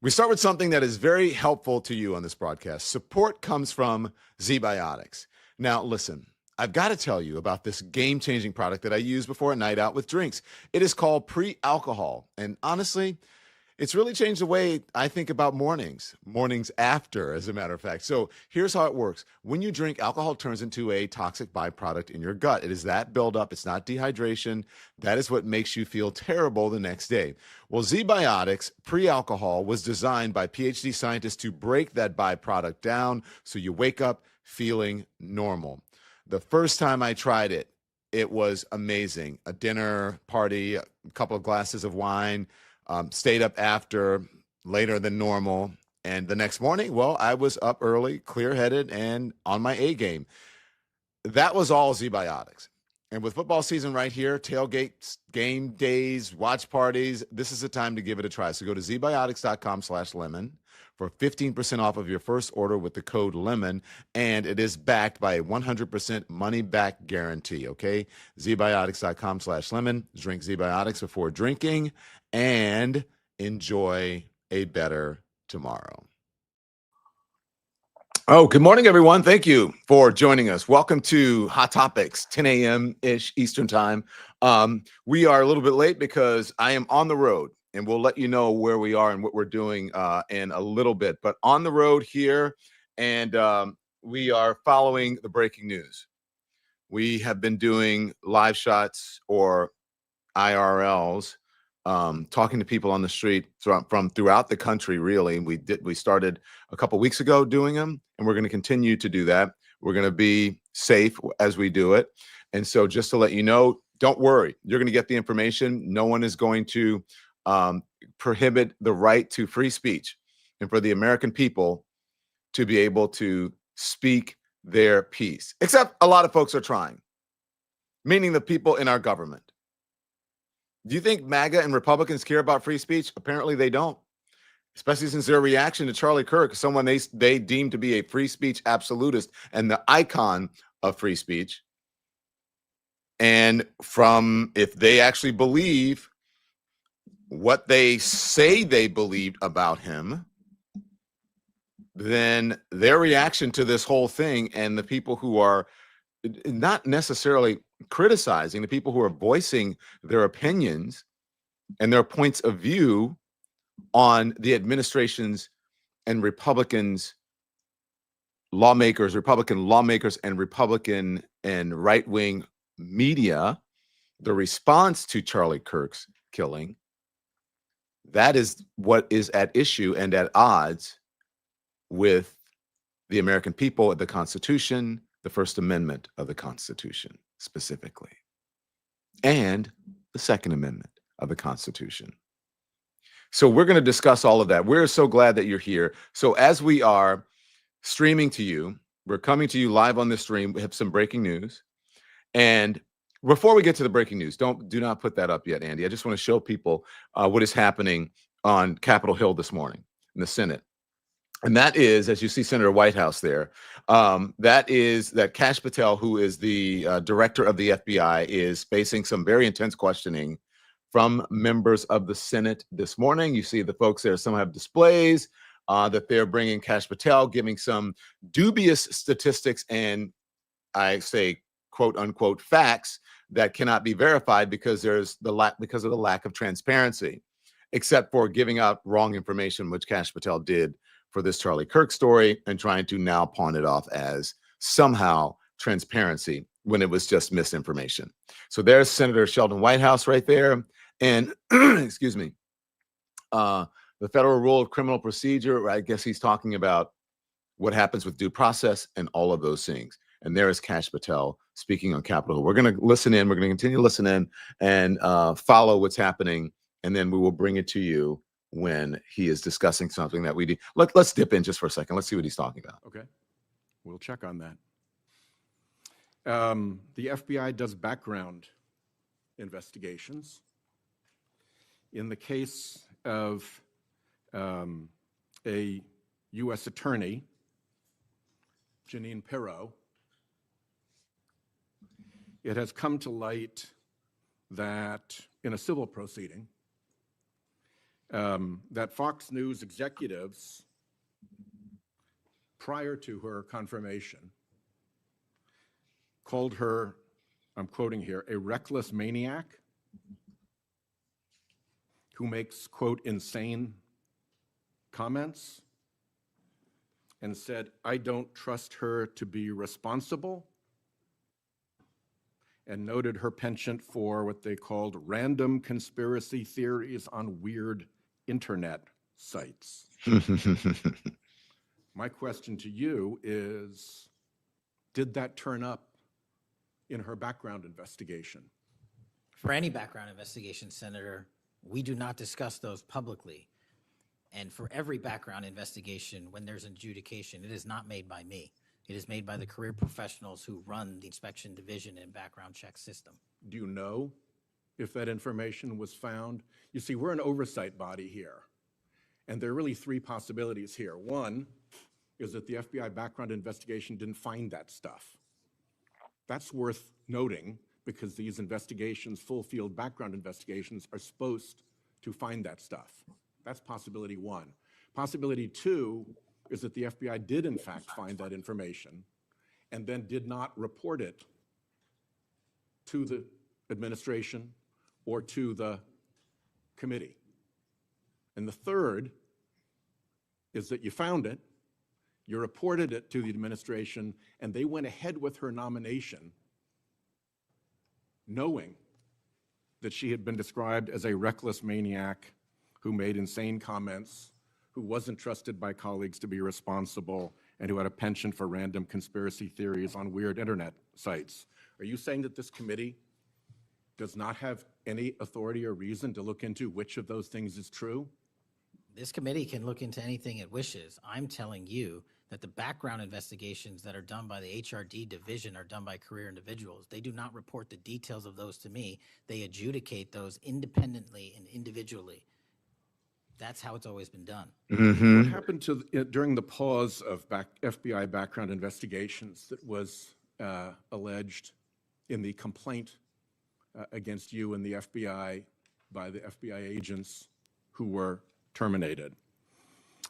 We start with something that is very helpful to you on this broadcast. Support comes from ZBiotics. Now, listen, I've got to tell you about this game-changing product that I use before a night out with drinks. It is called pre-alcohol. And honestly, it's really changed the way I think about mornings after, as a matter of fact. So here's how it works. When you drink, alcohol turns into a toxic byproduct in your gut. It is that buildup. It's not dehydration. That is what makes you feel terrible the next day. Well, ZBiotics pre-alcohol was designed by PhD scientists to break that byproduct down so you wake up feeling normal. The first time I tried it, it was amazing. A dinner party, a couple of glasses of wine, stayed up after later than normal. And the next morning, well, I was up early, clear-headed, and on my A game. That was all ZBiotics. And with football season right here, tailgates, game days, watch parties, this is the time to give it a try. So go to zbiotics.com/lemon for 15% off of your first order with the code LEMON, and it is backed by a 100% money-back guarantee, okay? zbiotics.com/lemon. Drink ZBiotics before drinking, and enjoy a better tomorrow. Oh, good morning, everyone. Thank you for joining us. Welcome to Hot Topics, 10 a.m.-ish Eastern time. We are a little bit late because I am on the road, and we'll let you know where we are and what we're doing in a little bit. But on the road here, and we are following the breaking news. We have been doing live shots or IRLs, talking to people on the street from throughout the country, really. We started a couple weeks ago doing them, and we're going to continue to do that. We're going to be safe as we do it. And so just to let you know, don't worry. You're going to get the information. No one is going to prohibit the right to free speech and for the American people to be able to speak their piece, except a lot of folks are trying, meaning the people in our government. Do you think MAGA and Republicans care about free speech? Apparently they don't, especially since their reaction to Charlie Kirk, someone they deem to be a free speech absolutist and the icon of free speech. And if they actually believe what they say they believed about him, then their reaction to this whole thing, and the people who are not necessarily criticizing, the people who are voicing their opinions and their points of view on the administration's and Republican lawmakers and Republican and right-wing media, the response to Charlie Kirk's killing, that is what is at issue and at odds with the American people, the Constitution, the First Amendment of the Constitution specifically, and the Second Amendment of the Constitution. So we're going to discuss all of that. We're so glad that you're here. So as we are streaming to you, we're coming to you live on this stream. We have some breaking news. And before we get to the breaking news, do not put that up yet, Andy. I just want to show people what is happening on Capitol Hill this morning in the Senate. And that is, as you see Senator Whitehouse there, that Kash Patel, who is the director of the FBI, is facing some very intense questioning from members of the Senate this morning. You see the folks there, some have displays that they're bringing Kash Patel, giving some dubious statistics and, I say, quote unquote, facts that cannot be verified because of the lack of transparency, except for giving out wrong information, which Kash Patel did for this Charlie Kirk story, and trying to now pawn it off as somehow transparency when it was just misinformation. So there's Senator Sheldon Whitehouse right there. And excuse me, the federal rule of criminal procedure, I guess he's talking about what happens with due process and all of those things. And there is Kash Patel speaking on Capitol Hill. We're going to listen in. We're going to continue to listen in and follow what's happening. And then we will bring it to you when he is discussing something that we do. Let's dip in just for a second. Let's see what he's talking about. Okay, we'll check on that. The FBI does background investigations. In the case of a U.S. attorney, Jeanine Pirro, it has come to light that in a civil proceeding, that Fox News executives, prior to her confirmation, called her, I'm quoting here, a reckless maniac who makes, quote, insane comments, and said, I don't trust her to be responsible, and noted her penchant for what they called random conspiracy theories on weird internet sites. My question to you is, did that turn up in her background investigation? For any background investigation, Senator, we do not discuss those publicly. And for every background investigation, when there's an adjudication, it is not made by me. It is made by the career professionals who run the inspection division and background check system. Do you know if that information was found? You see, we're an oversight body here, and there are really three possibilities here. One is that the FBI background investigation didn't find that stuff. That's worth noting because these investigations, full field background investigations, are supposed to find that stuff. That's possibility one. Possibility two is that the FBI did in fact find that information and then did not report it to the administration or to the committee. And the third is that you found it, you reported it to the administration, and they went ahead with her nomination knowing that she had been described as a reckless maniac who made insane comments, who wasn't trusted by colleagues to be responsible, and who had a penchant for random conspiracy theories on weird internet sites. Are you saying that this committee does not have any authority or reason to look into which of those things is true? This committee can look into anything it wishes. I'm telling you that the background investigations that are done by the HRD division are done by career individuals. They do not report the details of those to me. They adjudicate those independently and individually. That's how it's always been done. What happened to during the pause of FBI background investigations that was alleged in the complaint against you and the FBI by the FBI agents who were terminated?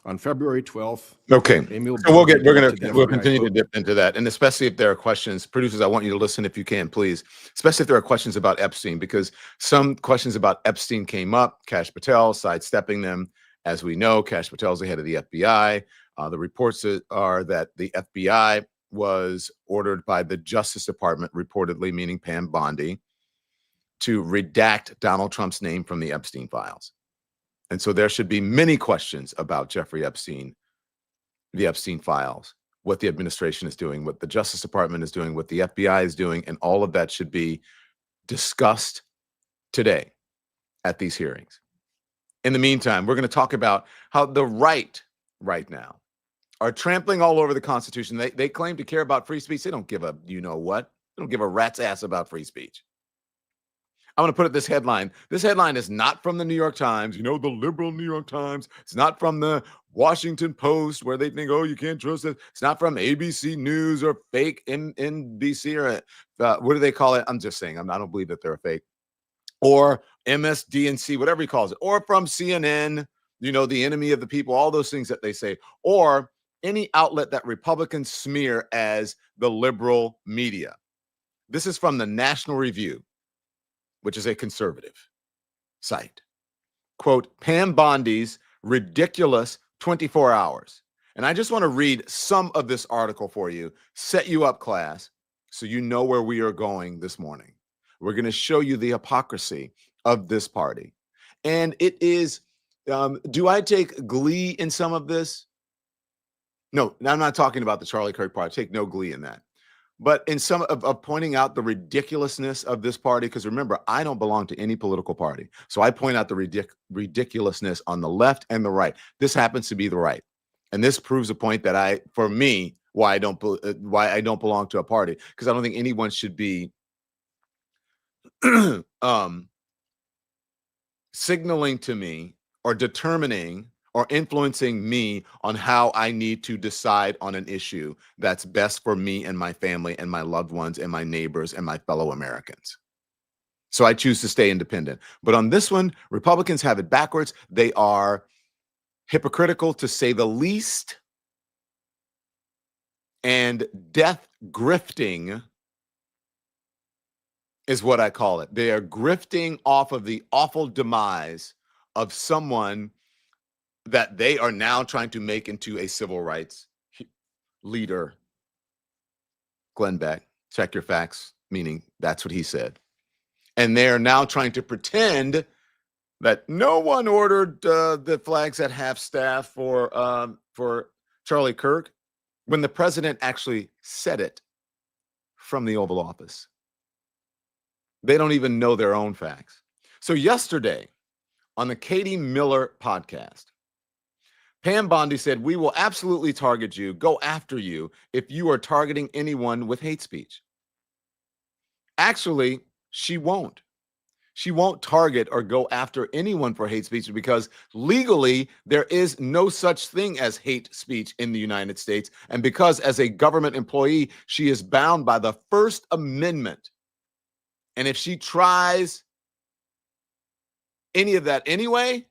On February 12th, Okay, Emil so we'll Bondi continue to dip into that, and especially if there are questions, producers, I want you to listen if you can, please. Especially if there are questions about Epstein, because some questions about Epstein came up. Kash Patel sidestepping them, as we know. Kash Patel is the head of the FBI. The reports are that the FBI was ordered by the Justice Department, reportedly, meaning Pam Bondi, to redact Donald Trump's name from the Epstein files. And so there should be many questions about Jeffrey Epstein, the Epstein files, what the administration is doing, what the Justice Department is doing, what the FBI is doing, and all of that should be discussed today at these hearings. In the meantime, we're going to talk about how the right now are trampling all over the Constitution. They claim to care about free speech. They don't give a you-know-what. They don't give a rat's ass about free speech. I'm going to put it this headline. This headline is not from the New York Times, the liberal New York Times. It's not from the Washington Post, where they think, oh, you can't trust it. It's not from ABC News or fake NBC or what do they call it? I'm just saying, I don't believe that they're fake. Or MSDNC, whatever he calls it. Or from CNN, the enemy of the people, all those things that they say. Or any outlet that Republicans smear as the liberal media. This is from the National Review, which is a conservative site. Quote, Pam Bondi's ridiculous 24 hours. And I just want to read some of this article for you, set you up, class, so you know where we are going this morning. We're going to show you the hypocrisy of this party. And it is, do I take glee in some of this? No, I'm not talking about the Charlie Kirk part. I take no glee in that. But in some of pointing out the ridiculousness of this party, because remember, I don't belong to any political party. So I point out the ridiculousness on the left and the right. This happens to be the right. And this proves a point that why I don't belong to a party, because I don't think anyone should be signaling to me or determining or influencing me on how I need to decide on an issue that's best for me and my family and my loved ones and my neighbors and my fellow Americans. So I choose to stay independent. But on this one, Republicans have it backwards. They are hypocritical, to say the least, and death grifting is what I call it. They are grifting off of the awful demise of someone that they are now trying to make into a civil rights leader. Glenn Beck, check your facts, meaning that's what he said. And they are now trying to pretend that no one ordered the flags at half staff for Charlie Kirk, when the president actually said it from the Oval Office. They don't even know their own facts. So yesterday on the Katie Miller podcast, Pam Bondi said, "We will absolutely target you, go after you if you are targeting anyone with hate speech." Actually, she won't. She won't target or go after anyone for hate speech because legally there is no such thing as hate speech in the United States. And because as a government employee, she is bound by the First Amendment. And if she tries any of that anyway,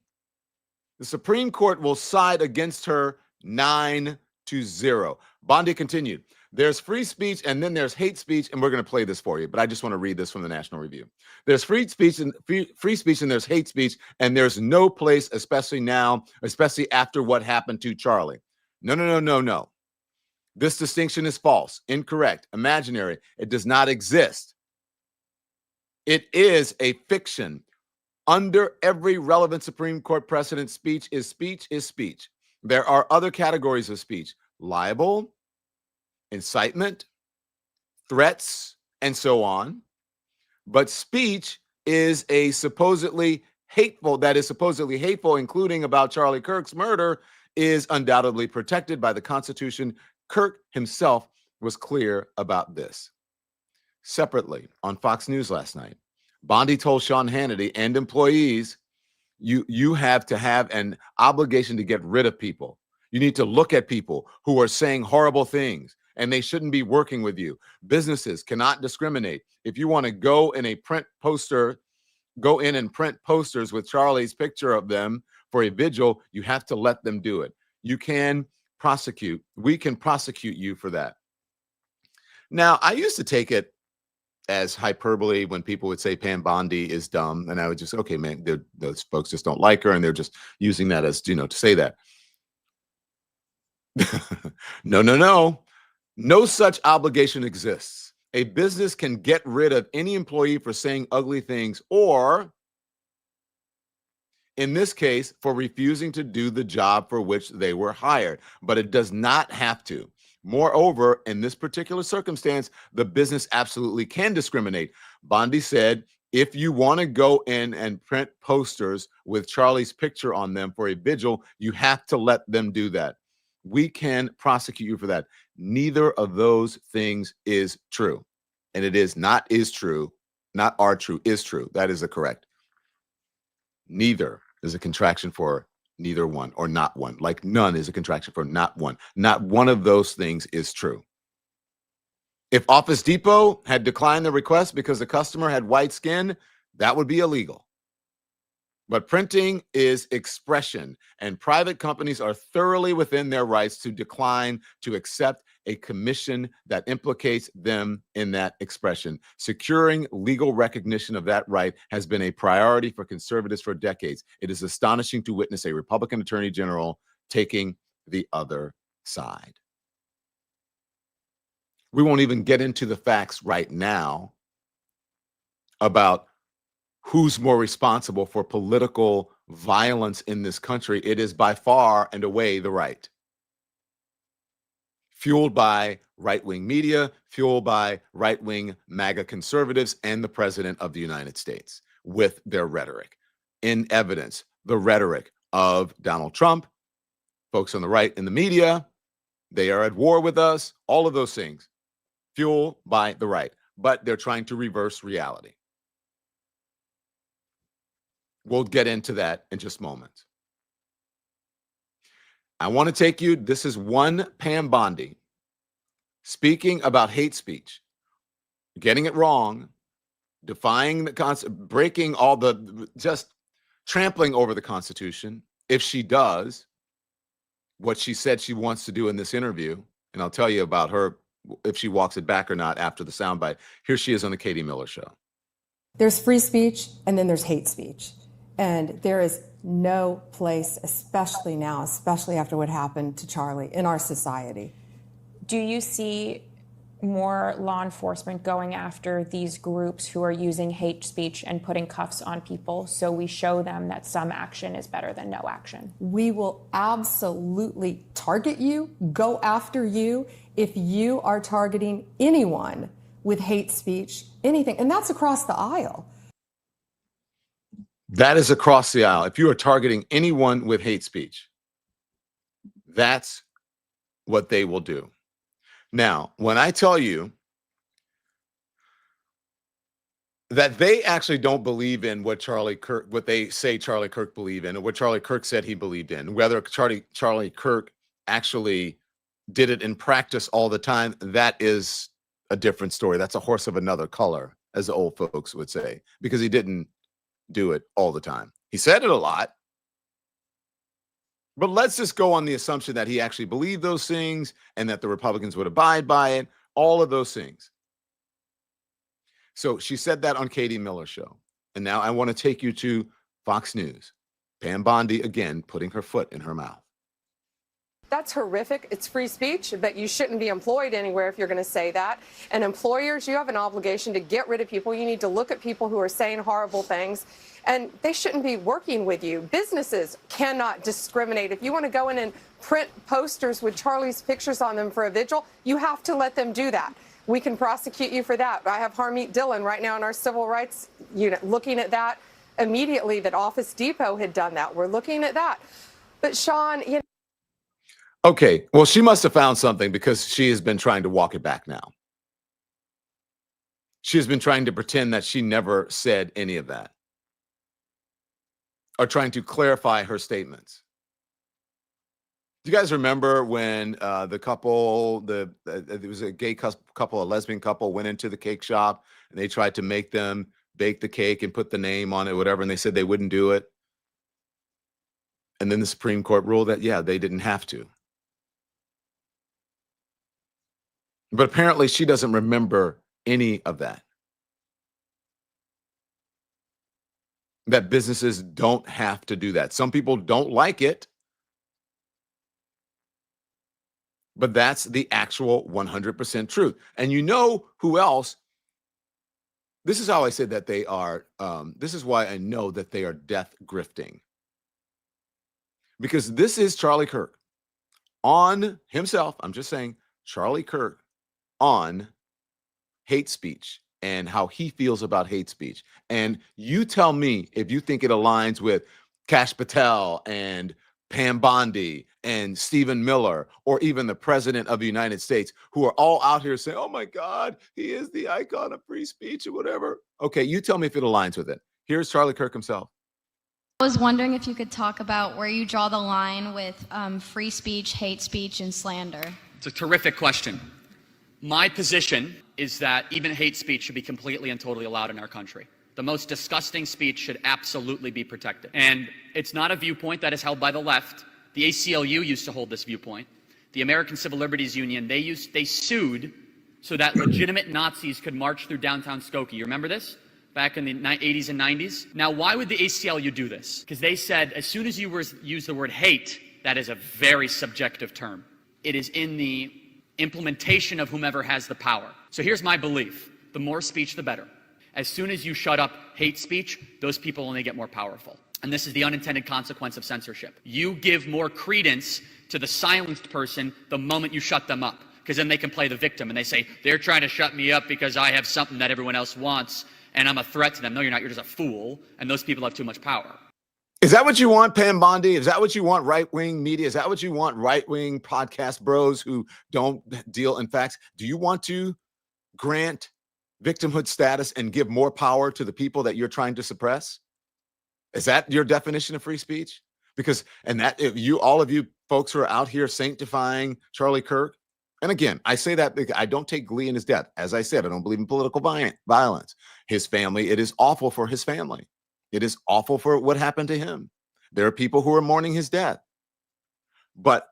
the Supreme Court will side against her 9-0. Bondi continued, "There's free speech and then there's hate speech," and we're going to play this for you, but I just want to read this from the National Review. "There's free speech and there's hate speech, and there's no place, especially now, especially after what happened to Charlie." No. This distinction is false, incorrect, imaginary. It does not exist. It is a fiction. Under every relevant Supreme Court precedent, speech is speech. There are other categories of speech: libel, incitement, threats, and so on. But speech is supposedly hateful, including about Charlie Kirk's murder, is undoubtedly protected by the Constitution. Kirk himself was clear about this. Separately, on Fox News last night, Bondi told Sean Hannity and employees, you have to have an obligation to get rid of people. You need to look at people who are saying horrible things, and they shouldn't be working with you. Businesses cannot discriminate. If you want to go in and print posters with Charlie's picture of them for a vigil, you have to let them do it. We can prosecute you for that. Now, I used to take it as hyperbole when people would say Pam Bondi is dumb, and I would just, okay, man, those folks just don't like her, and they're just using that as, to say that. No. No such obligation exists. A business can get rid of any employee for saying ugly things, or in this case, for refusing to do the job for which they were hired, but it does not have to. Moreover, in this particular circumstance, the business absolutely can discriminate. Bondi said, if you want to go in and print posters with Charlie's picture on them for a vigil, you have to let them do that. We can prosecute you for that. Neither of those things is true. And it is not is true, not are true, is true. That is the correct. Neither is a contraction for neither one or not one. Like none is a contraction for not one. Not one of those things is true. If Office Depot had declined the request because the customer had white skin, that would be illegal. But printing is expression, and private companies are thoroughly within their rights to decline to accept a commission that implicates them in that expression. Securing legal recognition of that right has been a priority for conservatives for decades. It is astonishing to witness a Republican Attorney General taking the other side. We won't even get into the facts right now about who's more responsible for political violence in this country. It is by far and away the right. Fueled by right-wing media, fueled by right-wing MAGA conservatives and the President of the United States with their rhetoric. In evidence, the rhetoric of Donald Trump, folks on the right in the media, they are at war with us, all of those things, fueled by the right. But they're trying to reverse reality. We'll get into that in just moments. I want to take you, this is one Pam Bondi speaking about hate speech, getting it wrong, defying the breaking all just trampling over the Constitution, if she does what she said she wants to do in this interview, and I'll tell you about her, if she walks it back or not after the soundbite. Here she is on the Katie Miller Show. There's free speech, and then there's hate speech. And there is no place, especially now, especially after what happened to Charlie, in our society. Do you see more law enforcement going after these groups who are using hate speech and putting cuffs on people so we show them that some action is better than no action? We will absolutely target you, go after you, if you are targeting anyone with hate speech, anything. And that's across the aisle. That is across the aisle. If you are targeting anyone with hate speech, that's what they will do. Now, when I tell you that they actually don't believe in what they say Charlie Kirk believed in, or what Charlie Kirk said he believed in, whether Charlie Kirk actually did it in practice all the time, that is a different story. That's a horse of another color, as the old folks would say, because he didn't do it all the time. He said it a lot. But let's just go on the assumption that he actually believed those things and that the Republicans would abide by it, all of those things. So she said that on Katie Miller Show. And now I want to take you to Fox News. Pam Bondi, again, putting her foot in her mouth. That's horrific. It's free speech, but you shouldn't be employed anywhere if you're going to say that. And employers, you have an obligation to get rid of people. You need to look at people who are saying horrible things, and they shouldn't be working with you. Businesses cannot discriminate. If you want to go in and print posters with Charlie's pictures on them for a vigil, you have to let them do that. We can prosecute you for that. I have Harmeet Dillon right now in our civil rights unit looking at that immediately, that Office Depot had done that. We're looking at that. But Sean, you know. Okay, well, she must have found something, because she has been trying to walk it back now. She has been trying to pretend that she never said any of that, or trying to clarify her statements. Do you guys remember when the couple, there was a gay couple, a lesbian couple, went into the cake shop and they tried to make them bake the cake and put the name on it, whatever, and they said they wouldn't do it? And then the Supreme Court ruled that, yeah, they didn't have to. But apparently she doesn't remember any of that. That businesses don't have to do that. Some people don't like it, but that's the actual 100% truth. And you know who else? This is how I said that they are. This is why I know that they are death grifting. Because this is Charlie Kirk on himself. I'm just saying, Charlie Kirk on hate speech and how he feels about hate speech. And you tell me if you think it aligns with Kash Patel and Pam Bondi and Stephen Miller, or even the president of the United States, who are all out here saying, oh my God, he is the icon of free speech or whatever. Okay, you tell me if it aligns with it. Here's Charlie Kirk himself. I was wondering if you could talk about where you draw the line with free speech, hate speech, and slander. It's a terrific question. My position is that even hate speech should be completely and totally allowed in our country. The most disgusting speech should absolutely be protected. And it's not a viewpoint that is held by the left. The ACLU used to hold this viewpoint. The American Civil Liberties Union, they sued so that legitimate Nazis could march through downtown Skokie. You remember this? Back in the 80s and 90s? Now, why would the ACLU do this? Because they said as soon as you use the word hate, that is a very subjective term. It is in the implementation of whomever has the power. So here's my belief. The more speech, the better. As soon as you shut up hate speech, those people only get more powerful. And this is the unintended consequence of censorship. You give more credence to the silenced person the moment you shut them up, because then they can play the victim and they say, they're trying to shut me up because I have something that everyone else wants and I'm a threat to them. No, you're not. You're just a fool. And those people have too much power. Is that what you want, Pam Bondi? Is that what you want, right-wing media? Is that what you want, right-wing podcast bros who don't deal in facts? Do you want to grant victimhood status and give more power to the people that you're trying to suppress? Is that your definition of free speech? Because, and that, if you, all of you folks who are out here sanctifying Charlie Kirk, And again, I say that because I don't take glee in his death. As I said, I don't believe in political violence. His family, it is awful for his family. It is awful for what happened to him. There are people who are mourning his death. But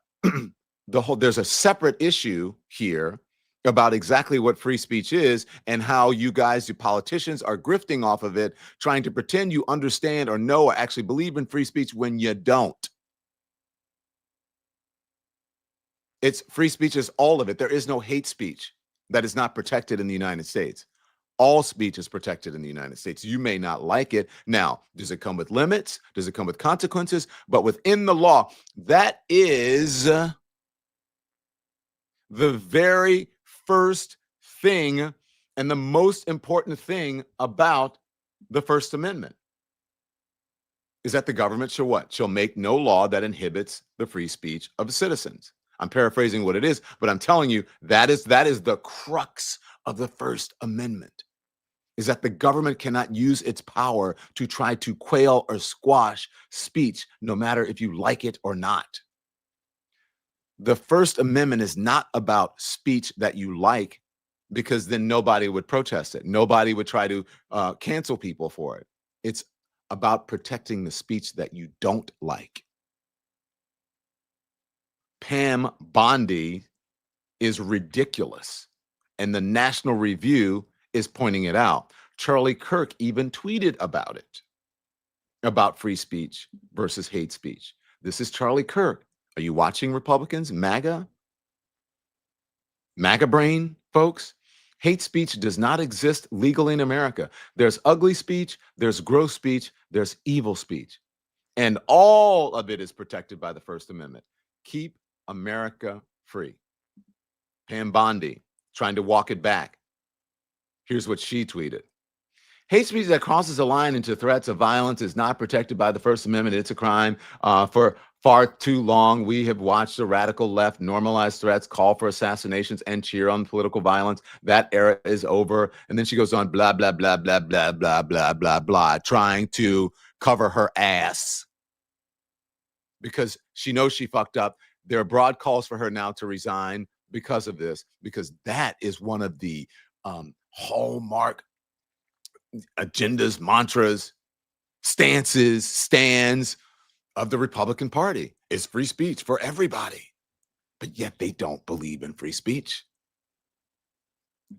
there's a separate issue here about exactly what free speech is and how you guys, you politicians, are grifting off of it, trying to pretend you understand or know or actually believe in free speech when you don't. It's free speech is all of it. There is no hate speech that is not protected in the United States. All speech is protected in the United States. You may not like it. Now, does it come with limits? Does it come with consequences? But within the law, that is the very first thing and the most important thing about the First Amendment is that the government shall what? Shall make no law that inhibits the free speech of citizens. I'm paraphrasing what it is, but I'm telling you that is the crux of the First Amendment, is that the government cannot use its power to try to quail or squash speech, no matter if you like it or not. The First Amendment is not about speech that you like, because then nobody would protest it. Nobody would try to cancel people for it. It's about protecting the speech that you don't like. Pam Bondi is ridiculous, and the National Review is pointing it out. Charlie Kirk even tweeted about it, about free speech versus hate speech. This is Charlie Kirk. Are you watching, Republicans? MAGA? MAGA brain, folks? Hate speech does not exist legally in America. There's ugly speech, there's gross speech, there's evil speech. And all of it is protected by the First Amendment. Keep America free. Pam Bondi trying to walk it back. Here's what she tweeted. Hate speech that crosses a line into threats of violence is not protected by the First Amendment. It's a crime. For far too long, we have watched the radical left normalize threats, call for assassinations, and cheer on political violence. That era is over. And then she goes on, blah, blah, blah, blah, blah, blah, blah, blah, blah, trying to cover her ass because she knows she fucked up. There are broad calls for her now to resign because of this, because that is one of the hallmark agendas, mantras, stands of the Republican Party is free speech for everybody. But yet they don't believe in free speech.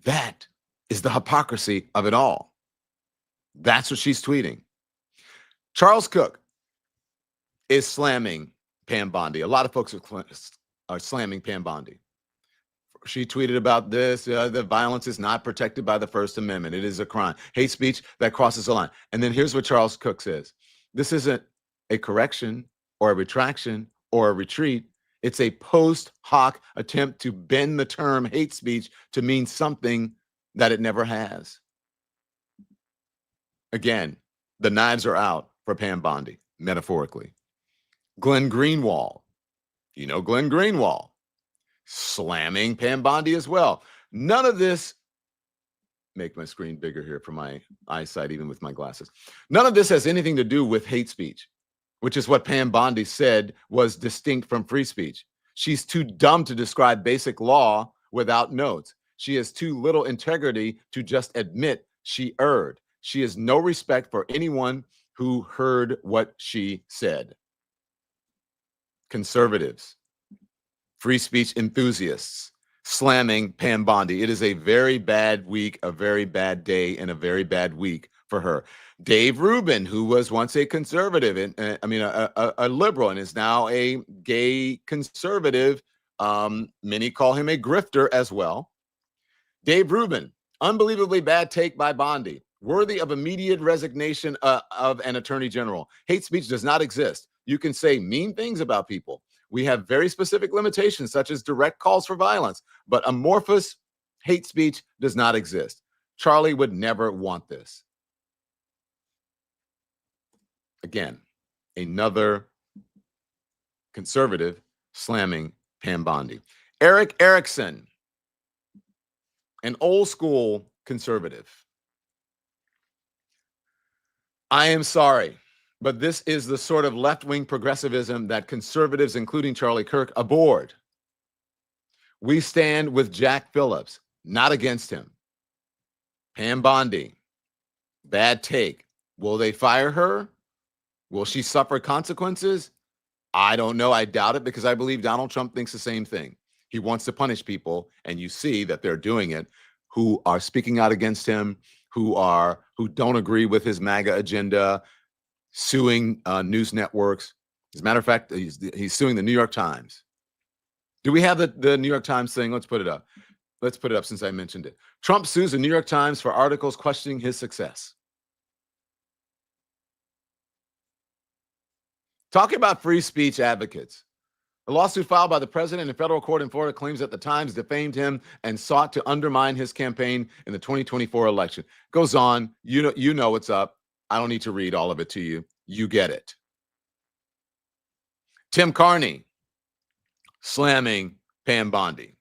That is the hypocrisy of it all. That's what she's tweeting. Charles Cook is slamming Pam Bondi. A lot of folks are slamming Pam Bondi. She tweeted about this, the violence is not protected by the First Amendment. It is a crime. Hate speech that crosses the line. And then here's what Charles Cook says. This isn't a correction or a retraction or a retreat. It's a post hoc attempt to bend the term hate speech to mean something that it never has. Again, the knives are out for Pam Bondi, metaphorically. Glenn Greenwald, you know Glenn Greenwald, slamming Pam Bondi as well. None of this, make my screen bigger here for my eyesight, even with my glasses. None of this has anything to do with hate speech, which is what Pam Bondi said was distinct from free speech. She's too dumb to describe basic law without notes. She has too little integrity to just admit she erred. She has no respect for anyone who heard what she said. Conservatives, free speech enthusiasts, slamming Pam Bondi. It is a very bad week, a very bad day, and a very bad week for her. Dave Rubin, who was once a conservative, and a liberal, and is now a gay conservative. Many call him a grifter as well. Dave Rubin, unbelievably bad take by Bondi, worthy of immediate resignation of an attorney general. Hate speech does not exist. You can say mean things about people. We have very specific limitations, such as direct calls for violence, but amorphous hate speech does not exist. Charlie would never want this. Again, another conservative slamming Pam Bondi. Eric Erickson, an old school conservative. I am sorry, but this is the sort of left-wing progressivism that conservatives, including Charlie Kirk, abhorred. We stand with Jack Phillips, not against him. Pam Bondi, bad take. Will they fire her? Will she suffer consequences? I don't know. I doubt it, because I believe Donald Trump thinks the same thing. He wants to punish people, and you see that they're doing it, who are speaking out against him, who don't agree with his MAGA agenda, suing news networks. As a matter of fact, he's suing the New York Times. Do we have the New York Times thing? Let's put it up. Let's put it up since I mentioned it. Trump sues the New York Times for articles questioning his success. Talking about free speech advocates. A lawsuit filed by the president in a federal court in Florida claims that the Times defamed him and sought to undermine his campaign in the 2024 election. Goes on. You know what's up. I don't need to read all of it to you. You get it. Tim Carney slamming Pam Bondi.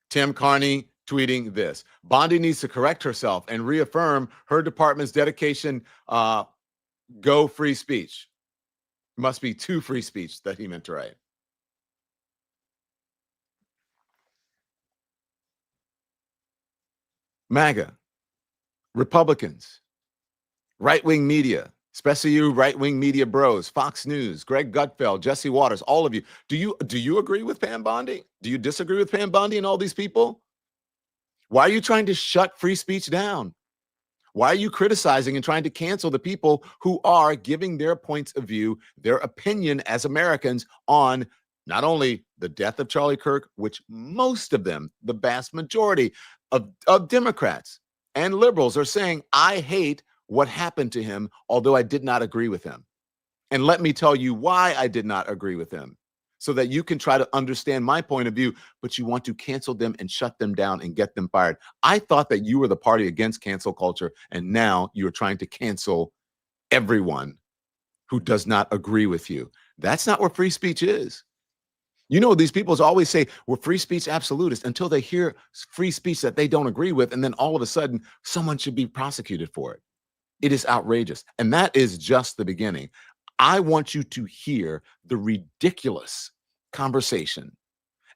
Tim Carney tweeting this: Bondi needs to correct herself and reaffirm her department's dedication. Go free speech. Must be to free speech that he meant to write. MAGA, Republicans, right-wing media, especially you right-wing media bros, Fox News, Greg Gutfeld, Jesse Waters, all of you. Do you agree with Pam Bondi? Do you disagree with Pam Bondi and all these people? Why are you trying to shut free speech down? Why are you criticizing and trying to cancel the people who are giving their points of view, their opinion as Americans on not only the death of Charlie Kirk, which most of them, the vast majority of Democrats and liberals are saying, I hate what happened to him, although I did not agree with him. And let me tell you why I did not agree with him, so that you can try to understand my point of view, but you want to cancel them and shut them down and get them fired. I thought that you were the party against cancel culture, and now you're trying to cancel everyone who does not agree with you. That's not what free speech is. You know, these people always say we're free speech absolutists until they hear free speech that they don't agree with, and then all of a sudden, someone should be prosecuted for it. It is outrageous, and that is just the beginning. I want you to hear the ridiculous conversation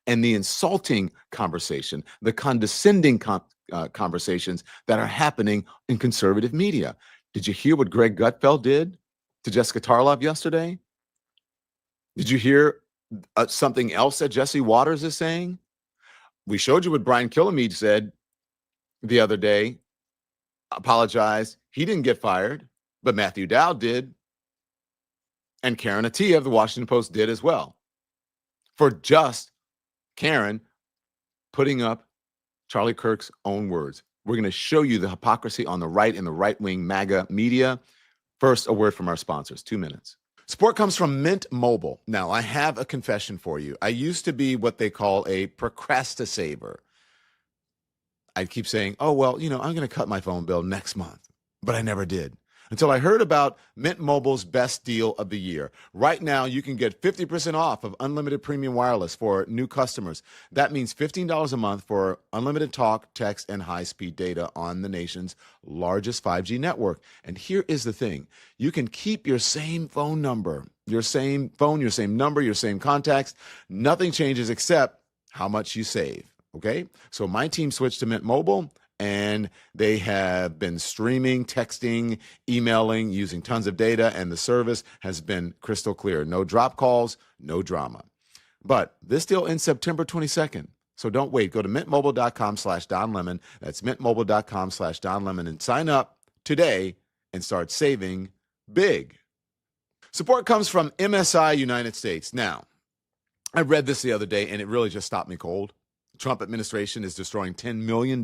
and the insulting conversation, the condescending conversations that are happening in conservative media. Did you hear what Greg Gutfeld did to Jessica Tarlov yesterday? Did you hear something else that Jesse Waters is saying? We showed you what Brian Kilmeade said the other day. Apologized. He didn't get fired, but Matthew Dowd did. And Karen Attiah of the Washington Post did as well, for just Karen putting up Charlie Kirk's own words. We're going to show you the hypocrisy on the right in the right-wing MAGA media. First, a word from our sponsors. 2 minutes. Support comes from Mint Mobile. Now, I have a confession for you. I used to be what they call a procrastinator. I'd keep saying, oh, well, I'm going to cut my phone bill next month. But I never did, until I heard about Mint Mobile's best deal of the year. Right now, you can get 50% off of unlimited premium wireless for new customers. That means $15 a month for unlimited talk, text, and high-speed data on the nation's largest 5G network. And here is the thing. You can keep your same phone number, your same phone, your same number, your same contacts. Nothing changes except how much you save, okay? So my team switched to Mint Mobile, and they have been streaming, texting, emailing, using tons of data, and the service has been crystal clear. No drop calls, no drama. But this deal ends September 22nd. So don't wait. Go to mintmobile.com/DonLemon. That's mintmobile.com/DonLemon and sign up today and start saving big. Support comes from MSI United States. Now, I read this the other day, and it really just stopped me cold. Trump administration is destroying $10 million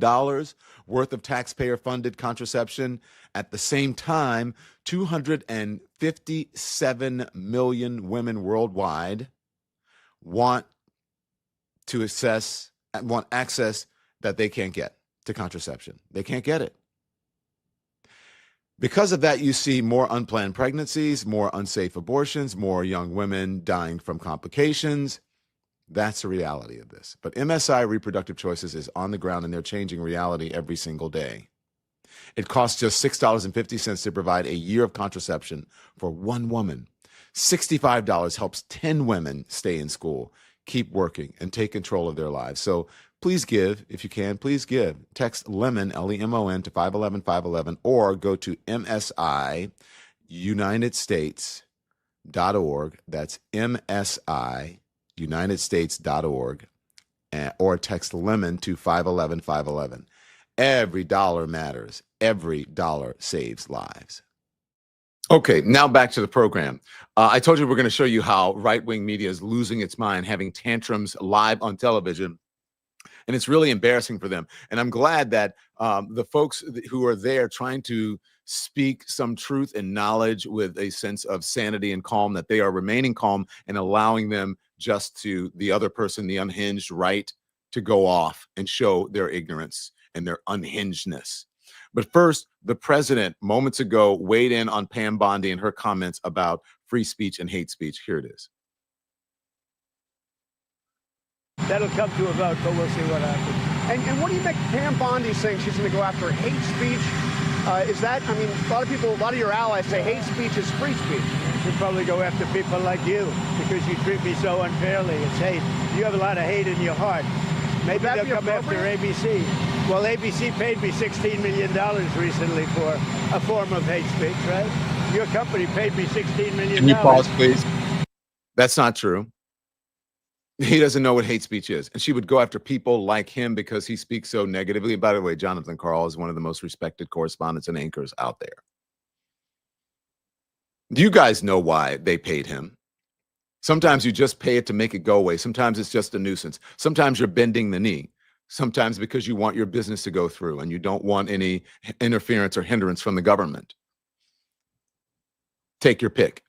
worth of taxpayer-funded contraception. At the same time, 257 million women worldwide want access that they can't get to contraception. They can't get it. Because of that, you see more unplanned pregnancies, more unsafe abortions, more young women dying from complications. That's the reality of this. But MSI Reproductive Choices is on the ground, and they're changing reality every single day. It costs just $6.50 to provide a year of contraception for one woman. $65 helps 10 women stay in school. keep working and take control of their lives. So please give, if you can, please give. Text LEMON, LEMON, to 511-511, or go to MSIUnitedStates.org. That's MSIUnitedStates.org, or text LEMON to 511-511. Every dollar matters. Every dollar saves lives. Okay, now back to the program. I told you we're going to show you how right-wing media is losing its mind, having tantrums live on television, and it's really embarrassing for them. And I'm glad that the folks who are there trying to speak some truth and knowledge with a sense of sanity and calm, that they are remaining calm and allowing them just to the other person, the unhinged right, to go off and show their ignorance and their unhingedness. But first, the president moments ago weighed in on Pam Bondi and her comments about free speech and hate speech. Here it is. That'll come to a vote, but we'll see what happens. And what do you make Pam Bondi saying she's going to go after hate speech? Is that, I mean, a lot of your allies say hate speech is free speech. She'll probably go after people like you because you treat me so unfairly. It's hate. You have a lot of hate in your heart. Maybe they'll come after ABC. Well, ABC paid me $16 million recently for a form of hate speech, right? Your company paid me $16 million. Can you pause, please? That's not true. He doesn't know what hate speech is. And she would go after people like him because he speaks so negatively. And by the way, Jonathan Karl is one of the most respected correspondents and anchors out there. Do you guys know why they paid him? Sometimes you just pay it to make it go away. Sometimes it's just a nuisance. Sometimes you're bending the knee. Sometimes because you want your business to go through and you don't want any interference or hindrance from the government. Take your pick.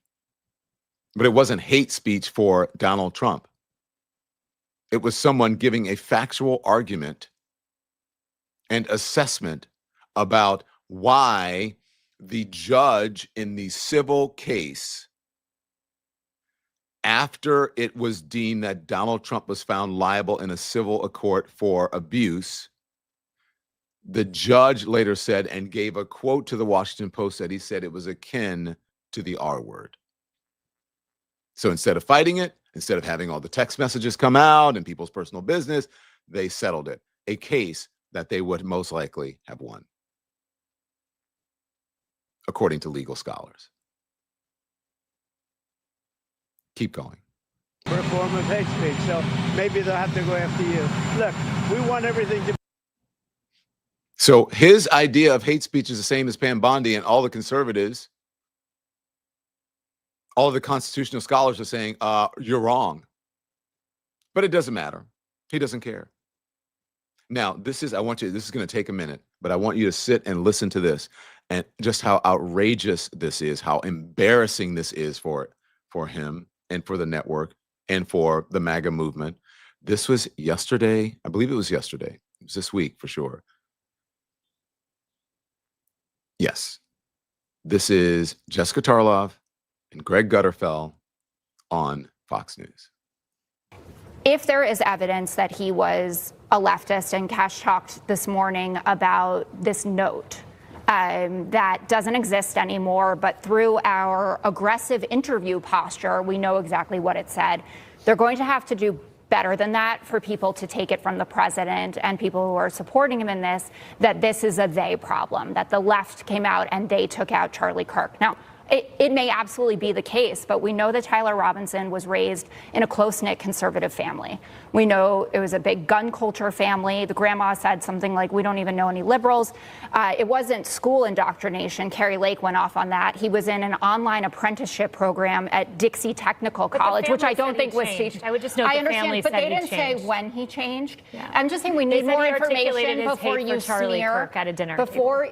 But it wasn't hate speech for Donald Trump. It was someone giving a factual argument and assessment about why the judge in the civil case, after it was deemed that Donald Trump was found liable in a civil court for abuse, the judge later said, and gave a quote to the Washington Post, that he said it was akin to the R word. So instead of fighting it, instead of having all the text messages come out and people's personal business, they settled it. A case that they would most likely have won, according to legal scholars. Keep going. For a form of hate speech, so maybe they'll have to go after you. Look, we want everything to. So his idea of hate speech is the same as Pam Bondi, and all the conservatives, all of the constitutional scholars are saying, you're wrong. But it doesn't matter. He doesn't care. Now, this is going to take a minute, but I want you to sit and listen to this, and just how outrageous this is, how embarrassing this is for him and for the network and for the MAGA movement. This was yesterday. I believe it was yesterday. It was this week for sure. Yes. This is Jessica Tarlov and Greg Gutterfeld on Fox News. If there is evidence that he was a leftist, and Cash talked this morning about this note that doesn't exist anymore, but through our aggressive interview posture, we know exactly what it said. They're going to have to do better than that for people to take it from the president and people who are supporting him in this, that this is a they problem, that the left came out and they took out Charlie Kirk. Now, it may absolutely be the case, but we know that Tyler Robinson was raised in a close-knit conservative family. We know it was a big gun culture family. The grandma said something like, we don't even know any liberals. It wasn't school indoctrination. Carrie Lake went off on that. He was in an online apprenticeship program at Dixie Technical College, which I don't think was changed. I would just note the family said he changed. But they didn't say when he changed. Yeah. I'm just saying we need more information before you Charlie smear. Kirk at a dinner Before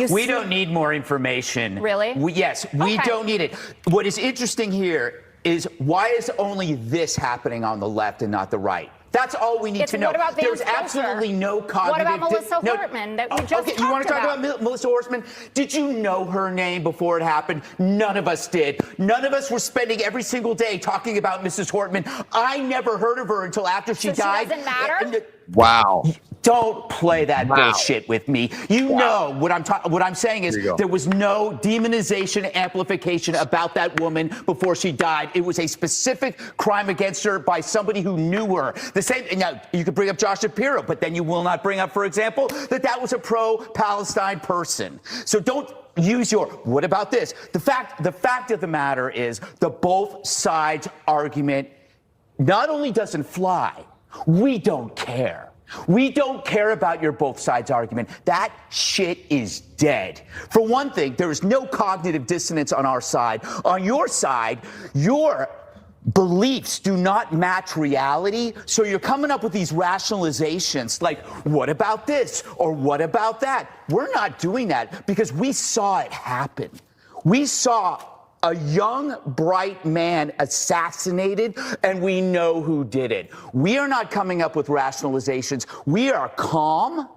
we don't need more information. Really? Yes, we don't need it. What is interesting here is, why is only this happening on the left and not the right? That's all we need to know. What about There's absolutely no cognitive. What about Melissa Hortman that we just talked about? You want to talk about Melissa Hortman? Did you know her name before it happened? None of us did. None of us were spending every single day talking about Mrs. Hortman. I never heard of her until after she died. She doesn't matter? Wow. Don't play that Wow. bullshit with me. You know what I'm saying is there was no demonization, amplification about that woman before she died. It was a specific crime against her by somebody who knew her. The same. Now you could bring up Josh Shapiro, but then you will not bring up, for example, that was a pro-Palestine person. So don't use your what about this? The fact of the matter is the both sides argument not only doesn't fly, we don't care. We don't care about your both sides argument. That shit is dead. For one thing, there is no cognitive dissonance on our side. On your side, your beliefs do not match reality. So you're coming up with these rationalizations like, what about this? Or what about that? We're not doing that because we saw it happen. We saw a young, bright man assassinated, and we know who did it. We are not coming up with rationalizations. We are calm,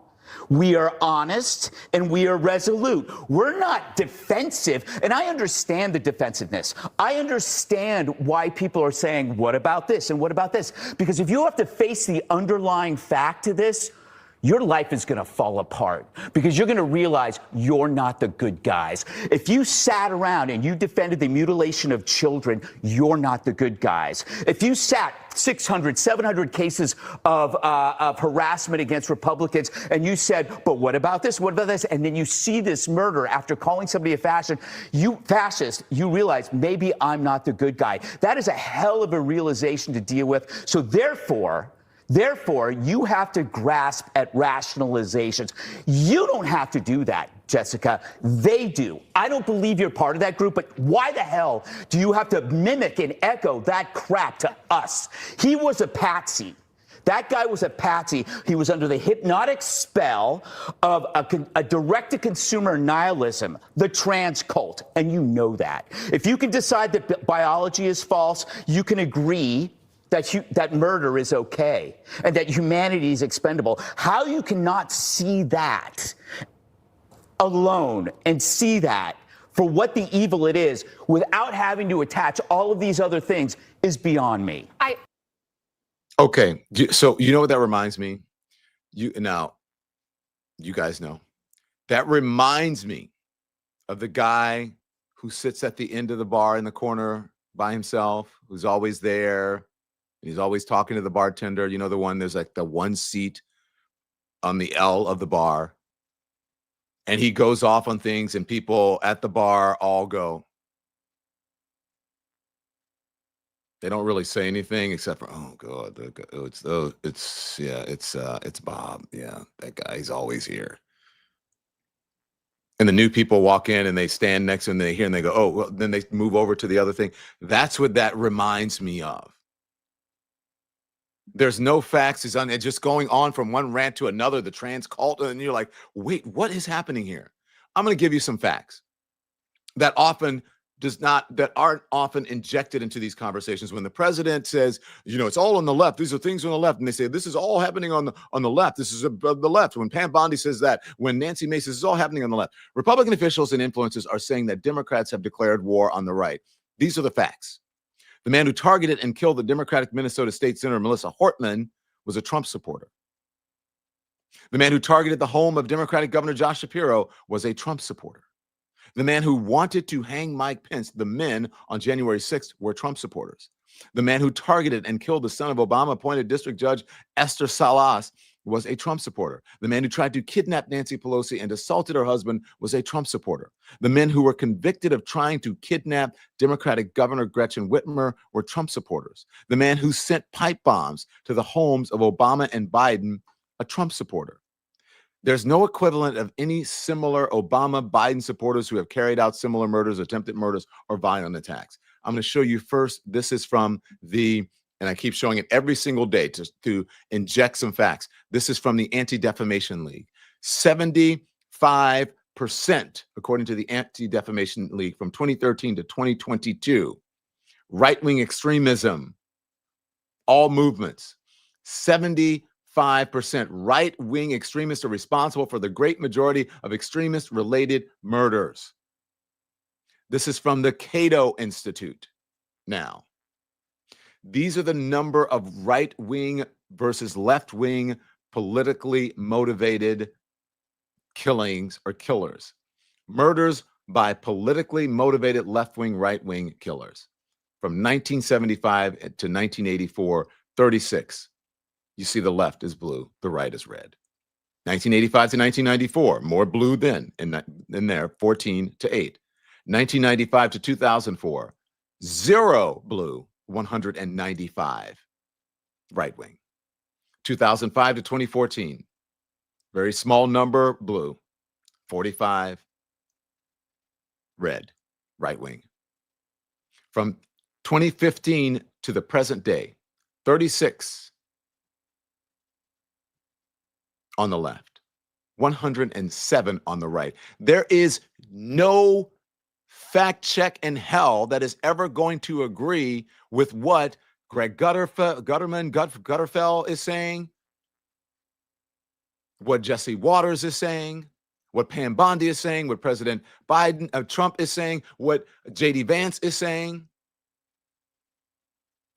we are honest, and we are resolute. We're not defensive, and I understand the defensiveness. I understand why people are saying, what about this and what about this? Because if you have to face the underlying fact of this, your life is going to fall apart because you're going to realize you're not the good guys. If you sat around and you defended the mutilation of children, you're not the good guys. If you sat 600, 700 cases of harassment against Republicans and you said, but what about this? What about this? And then you see this murder after calling somebody a fascist, you realize maybe I'm not the good guy. That is a hell of a realization to deal with. So therefore, you have to grasp at rationalizations. You don't have to do that, Jessica. They do. I don't believe you're part of that group, but why the hell do you have to mimic and echo that crap to us? He was a patsy. That guy was a patsy. He was under the hypnotic spell of a direct-to-consumer nihilism, the trans cult, and you know that. If you can decide that biology is false, you can agree that murder is okay and that humanity is expendable. How you cannot see that alone and see that for what the evil it is without having to attach all of these other things is beyond me. Okay, so you know what that reminds me? You guys know. That reminds me of the guy who sits at the end of the bar in the corner by himself, who's always there. He's always talking to the bartender. You know, the one, there's like the one seat on the L of the bar. And he goes off on things and people at the bar all go. They don't really say anything except for, oh God, it's Bob. Yeah, that guy, he's always here. And the new people walk in and they stand next to him and they hear and they go, oh, well, then they move over to the other thing. That's what that reminds me of. There's no facts. It's just going on from one rant to another, the trans cult. And you're like, wait, what is happening here? I'm going to give you some facts that aren't often injected into these conversations. When the president says, it's all on the left. These are things on the left. And they say, this is all happening on the left. This is the left. When Pam Bondi says that, when Nancy Mace says, this is all happening on the left. Republican officials and influencers are saying that Democrats have declared war on the right. These are the facts. The man who targeted and killed the Democratic Minnesota State Senator Melissa Hortman was a Trump supporter. The man who targeted the home of Democratic Governor Josh Shapiro was a Trump supporter. The man who wanted to hang Mike Pence, the men on January 6th, were Trump supporters. The man who targeted and killed the son of Obama-appointed District Judge Esther Salas was a Trump supporter. The man who tried to kidnap Nancy Pelosi and assaulted her husband was a Trump supporter. The men who were convicted of trying to kidnap Democratic Governor Gretchen Whitmer were Trump supporters. The man who sent pipe bombs to the homes of Obama and Biden, a Trump supporter. There's no equivalent of any similar Obama-Biden supporters who have carried out similar murders, attempted murders, or violent attacks. I'm going to show you first. This is from and I keep showing it every single day to inject some facts. This is from the Anti-Defamation League. 75%, according to the Anti-Defamation League, from 2013 to 2022, right-wing extremism, all movements, 75% right-wing extremists are responsible for the great majority of extremist-related murders. This is from the Cato Institute. Now, these are the number of right-wing versus left-wing politically motivated killings or killers. Murders by politically motivated left-wing, right-wing killers. From 1975 to 1984, 36. You see the left is blue, the right is red. 1985 to 1994, more blue then in there, 14 to 8. 1995 to 2004, 0 blue, 195 right-wing. 2005 to 2014, very small number blue, 45 red, right-wing. From 2015 to the present day, 36 on the left, 107 on the right. There is no fact check in hell that is ever going to agree with what Greg Gutterfeld is saying, what Jesse Waters is saying, what Pam Bondi is saying, what President Trump is saying, what J.D. Vance is saying,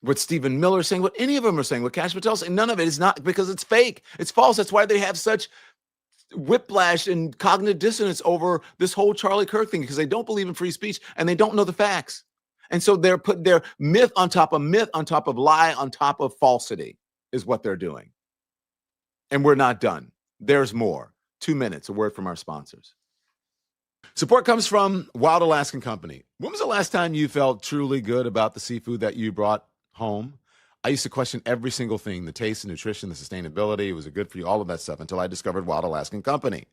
what Stephen Miller is saying, what any of them are saying, what Kash Patel is saying. None of it is not, because it's fake. It's false. That's why they have such whiplash and cognitive dissonance over this whole Charlie Kirk thing, because they don't believe in free speech and they don't know the facts. And so they're putting their myth on top of myth, on top of lie, on top of falsity is what they're doing. And we're not done. There's more. 2 minutes, a word from our sponsors. Support comes from Wild Alaskan Company. When was the last time you felt truly good about the seafood that you brought home? I used to question every single thing, the taste, the nutrition, the sustainability. Was it good for you? All of that stuff, until I discovered Wild Alaskan Company.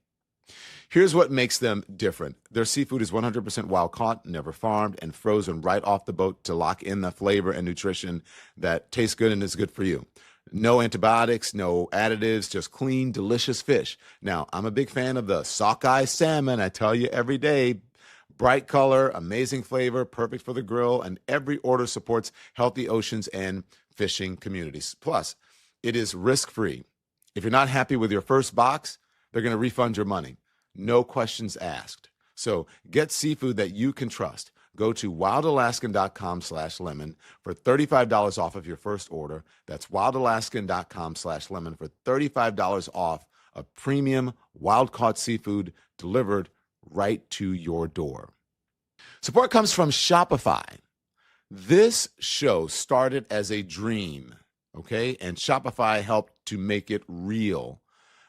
Here's what makes them different. Their seafood is 100% wild caught, never farmed, and frozen right off the boat to lock in the flavor and nutrition that tastes good and is good for you. No antibiotics, no additives, just clean, delicious fish. Now, I'm a big fan of the sockeye salmon. I tell you every day, bright color, amazing flavor, perfect for the grill, and every order supports healthy oceans and fishing communities. Plus, it is risk-free. If you're not happy with your first box, they're going to refund your money. No questions asked. So get seafood that you can trust. Go to wildalaskan.com/lemon for $35 off of your first order. That's wildalaskan.com/lemon for $35 off of premium wild-caught seafood delivered right to your door. Support comes from Shopify. This show started as a dream, okay? And Shopify helped to make it real.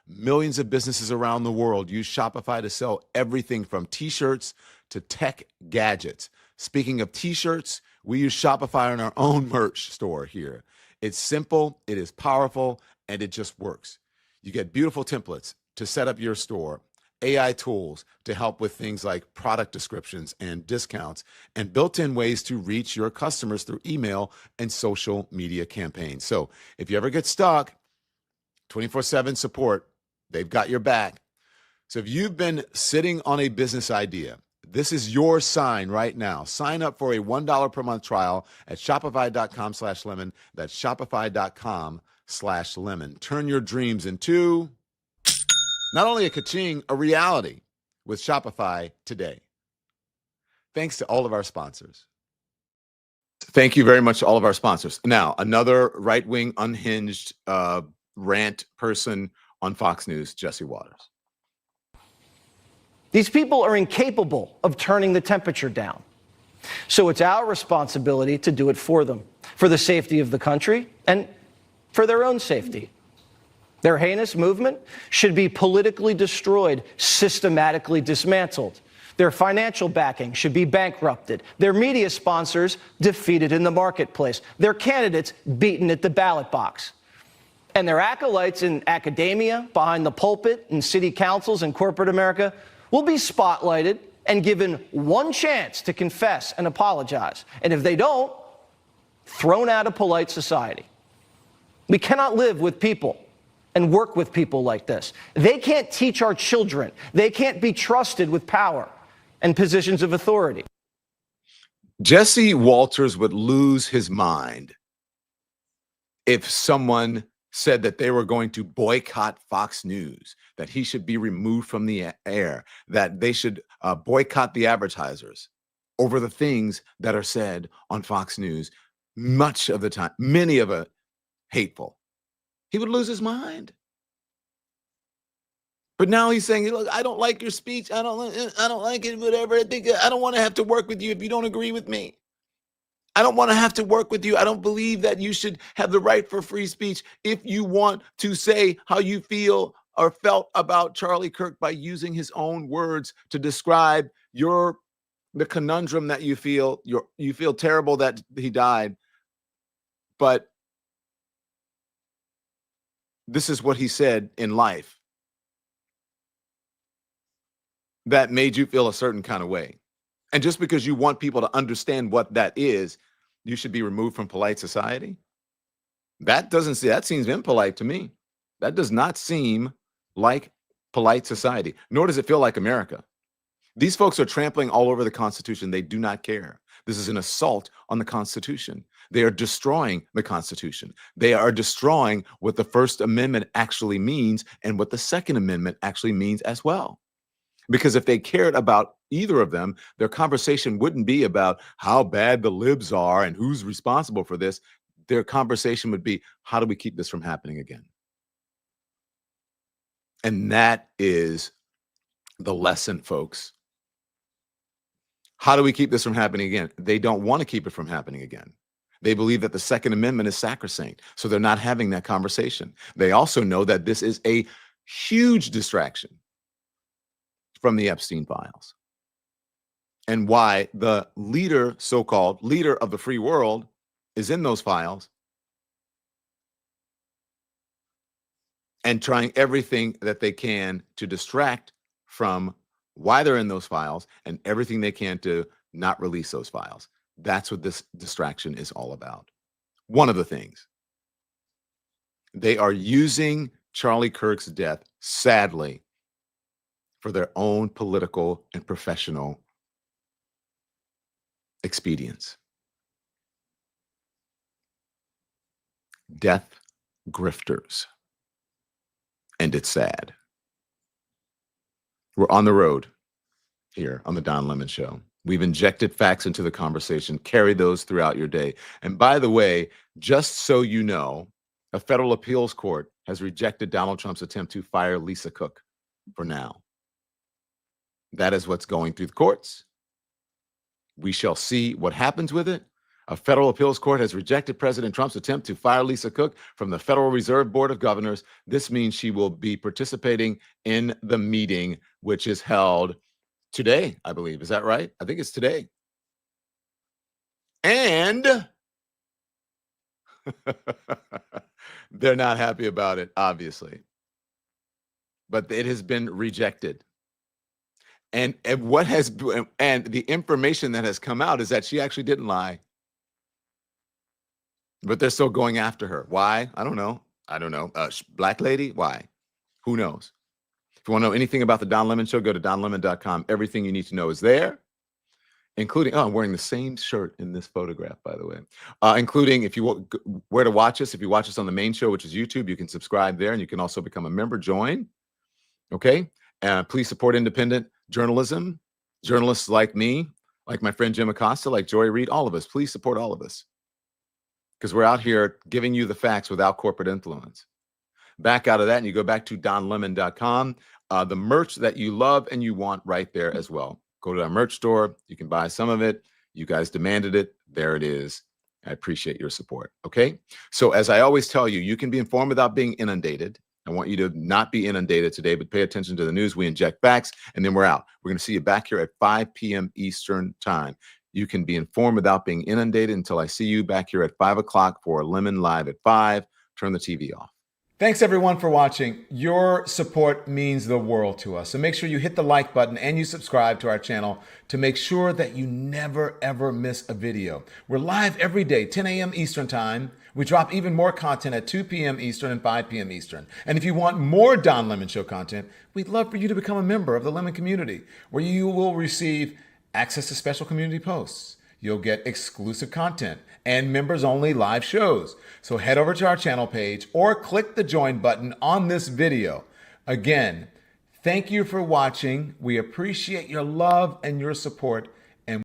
Millions of businesses around the world use Shopify to sell everything from t-shirts to tech gadgets. Speaking of t-shirts, we use Shopify in our own merch store here. It's simple, it is powerful, and it just works. You get beautiful templates to set up your store, AI tools to help with things like product descriptions and discounts, and built-in ways to reach your customers through email and social media campaigns. So if you ever get stuck, 24/7 support, they've got your back. So if you've been sitting on a business idea, this is your sign right now. Sign up for a $1 per month trial at shopify.com/lemon. That's shopify.com/lemon. Turn your dreams into not only a ka-ching, a reality with Shopify today. Thanks to all of our sponsors. Thank you very much to all of our sponsors. Now, another right-wing unhinged rant person on Fox News, Jesse Waters. These people are incapable of turning the temperature down. So it's our responsibility to do it for them, for the safety of the country and for their own safety. Their heinous movement should be politically destroyed, systematically dismantled. Their financial backing should be bankrupted. Their media sponsors defeated in the marketplace. Their candidates beaten at the ballot box. And their acolytes in academia, behind the pulpit, in city councils and corporate America will be spotlighted and given one chance to confess and apologize. And if they don't, thrown out of polite society. We cannot live with people and work with people like this. They can't teach our children. They can't be trusted with power and positions of authority. Jesse Walters would lose his mind if someone said that they were going to boycott Fox News, that he should be removed from the air, that they should boycott the advertisers over the things that are said on Fox News, much of the time, many of it hateful. He would lose his mind. But now he's saying, look, I don't like your speech. I don't like it, whatever. I don't want to have to work with you if you don't agree with me. I don't want to have to work with you. I don't believe that you should have the right for free speech if you want to say how you feel or felt about Charlie Kirk by using his own words to describe the conundrum that you feel. You feel terrible that he died, but this is what he said in life that made you feel a certain kind of way. And just because you want people to understand what that is, you should be removed from polite society. That seems impolite to me. That does not seem like polite society, nor does it feel like America. These folks are trampling all over the Constitution. They do not care. This is an assault on the Constitution. They are destroying the Constitution. They are destroying what the First Amendment actually means and what the Second Amendment actually means as well. Because if they cared about either of them, their conversation wouldn't be about how bad the libs are and who's responsible for this. Their conversation would be, how do we keep this from happening again? And that is the lesson, folks. How do we keep this from happening again? They don't want to keep it from happening again. They believe that the Second Amendment is sacrosanct, so they're not having that conversation. They also know that this is a huge distraction from the Epstein files, and why the so-called leader of the free world is in those files and trying everything that they can to distract from why they're in those files and everything they can to not release those files. That's what this distraction is all about. One of the things. They are using Charlie Kirk's death, sadly, for their own political and professional expedience. Death grifters. And it's sad. We're on the road here on the Don Lemon Show. We've injected facts into the conversation, carry those throughout your day. And by the way, just so you know, a federal appeals court has rejected Donald Trump's attempt to fire Lisa Cook for now. That is what's going through the courts. We shall see what happens with it. A federal appeals court has rejected President Trump's attempt to fire Lisa Cook from the Federal Reserve Board of Governors. This means she will be participating in the meeting, which is held today, I believe. Is that right? I think it's today. And they're not happy about it, obviously. But it has been rejected. And the information that has come out is that she actually didn't lie. But they're still going after her. Why? I don't know. Black lady? Why? Who knows? If you want to know anything about the Don Lemon Show, go to donlemon.com. Everything you need to know is there, including, I'm wearing the same shirt in this photograph, by the way, including if you want where to watch us. If you watch us on the main show, which is YouTube, you can subscribe there, and you can also become a member, join. Okay? Please support independent journalism, journalists like me, like my friend Jim Acosta, like Joy Reid, all of us. Please support all of us, because we're out here giving you the facts without corporate influence. Back out of that, and you go back to donlemon.com. The merch that you love and you want right there as well. Go to our merch store. You can buy some of it. You guys demanded it. There it is. I appreciate your support. Okay? So as I always tell you, you can be informed without being inundated. I want you to not be inundated today, but pay attention to the news. We inject facts, and then we're out. We're going to see you back here at 5 p.m. Eastern time. You can be informed without being inundated until I see you back here at 5 o'clock for Lemon Live at 5. Turn the TV off. Thanks, everyone, for watching. Your support means the world to us. So make sure you hit the like button and you subscribe to our channel to make sure that you never, ever miss a video. We're live every day, 10 a.m. Eastern time. We drop even more content at 2 p.m. Eastern and 5 p.m. Eastern. And if you want more Don Lemon Show content, we'd love for you to become a member of the Lemon community, where you will receive access to special community posts. You'll get exclusive content and members-only live shows. So head over to our channel page or click the join button on this video. Again, thank you for watching. We appreciate your love and your support.